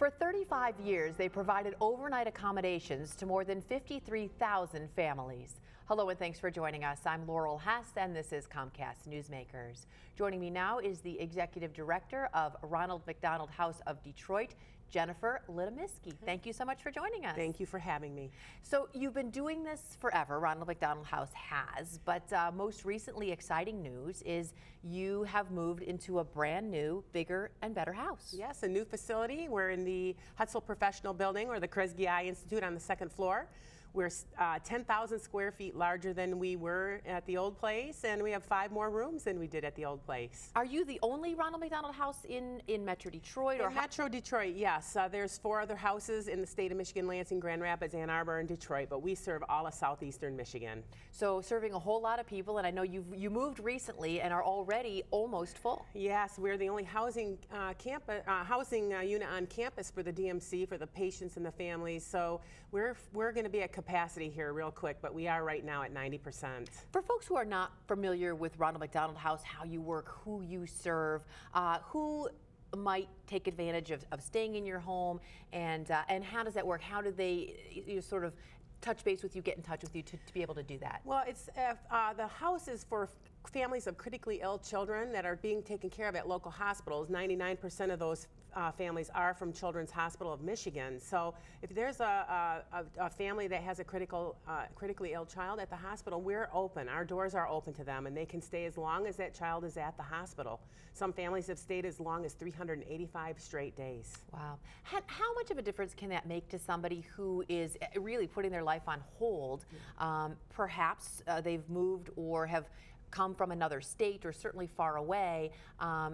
For 35 years, they provided overnight accommodations to more than 53,000 families. Hello and thanks for joining us. I'm Laurel Hess and this is Comcast Newsmakers. Joining me now is the Executive Director of Ronald McDonald House of Detroit, Jennifer Litomisky. Thank you so much for joining us. Thank you for having me. So you've been doing this forever, Ronald McDonald House has, but most recently exciting news is you have moved into a brand new, bigger and better house. Yes, a new facility. We're in the Hutzel Professional Building, or the Kresge Eye Institute, on the second floor. We're 10,000 square feet larger than we were at the old place, and we have 5 more rooms than we did at the old place. Are you the only Ronald McDonald House in Metro Detroit? In Metro Detroit, yes. There's 4 other houses in the state of Michigan: Lansing, Grand Rapids, Ann Arbor, and Detroit, but we serve all of southeastern Michigan. So serving a whole lot of people, and I know you moved recently and are already almost full. Yes, we're the only housing unit on campus for the DMC, for the patients and the families. So we're going to be at capacity here real quick, but we are right now at 90%. For folks who are not familiar with Ronald McDonald House, how you work, who you serve, who might take advantage of staying in your home, and how does that work? How do they sort of touch base with you, get in touch with you to be able to do that? Well, it's the house is for families of critically ill children that are being taken care of at local hospitals. 99% of those families are from Children's Hospital of Michigan. So if there's a family that has a critically ill child at the hospital, we're open. Our doors are open to them, and they can stay as long as that child is at the hospital. Some families have stayed as long as 385 straight days. Wow. How much of a difference can that make to somebody who is really putting their life on hold? Perhaps they've moved or have come from another state or certainly far away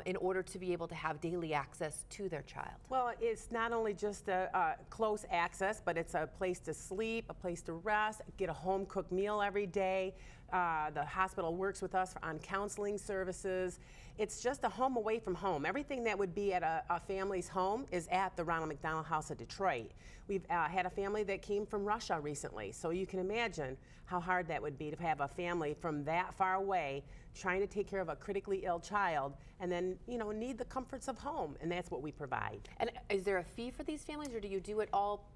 in order to be able to have daily access to their child. Well, it's not only just a close access, but it's a place to sleep, a place to rest, get a home-cooked meal every day. The hospital works with us on counseling services. It's just a home away from home. Everything that would be at a family's home is at the Ronald McDonald House of Detroit. We've had a family that came from Russia recently, so you can imagine how hard that would be to have a family from that far away trying to take care of a critically ill child and then, need the comforts of home, and that's what we provide. And is there a fee for these families, or do you do it all,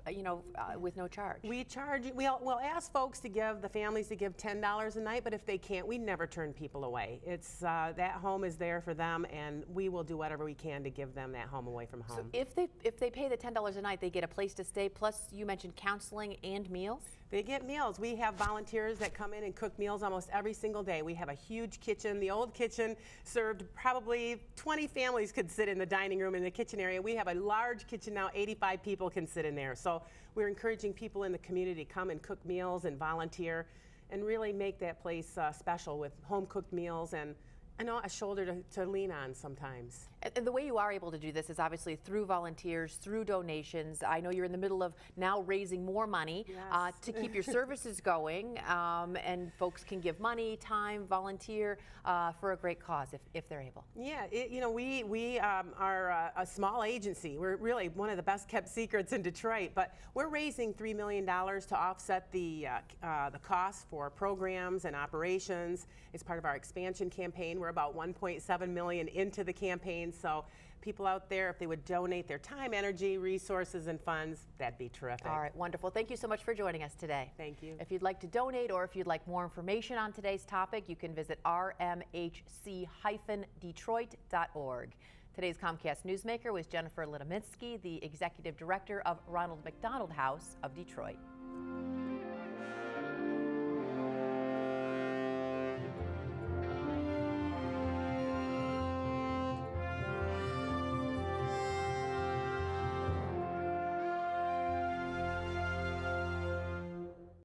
with no charge? We charge, we'll ask folks to give, the families to give $10 a night, but if they can't, we never turn people away. It's, that home is there for them, and we will do whatever we can to give them that home away from home. So if they pay the $10 a night, they get a place to stay, plus you mentioned counseling and meals? They get meals. We have volunteers that come in and cook meals almost every single day. We have a huge kitchen. The old kitchen served probably 20 families could sit in the dining room in the kitchen area. We have a large kitchen now, 85 people can sit in there. So we're encouraging people in the community to come and cook meals and volunteer and really make that place special with home-cooked meals and a shoulder to lean on sometimes. And the way you are able to do this is obviously through volunteers, through donations. I know you're in the middle of now raising more money to keep your services going, and folks can give money, time, volunteer for a great cause if they're able. Yeah, we are a small agency. We're really one of the best kept secrets in Detroit, but we're raising $3 million to offset the costs for programs and operations. It's part of our expansion campaign. We're about $1.7 million into the campaign, so people out there, if they would donate their time, energy, resources, and funds, that'd be terrific. All right, wonderful. Thank you so much for joining us today. Thank you. If you'd like to donate or if you'd like more information on today's topic, you can visit rmhc-detroit.org. Today's Comcast Newsmaker was Jennifer Litomisky, the Executive Director of Ronald McDonald House of Detroit.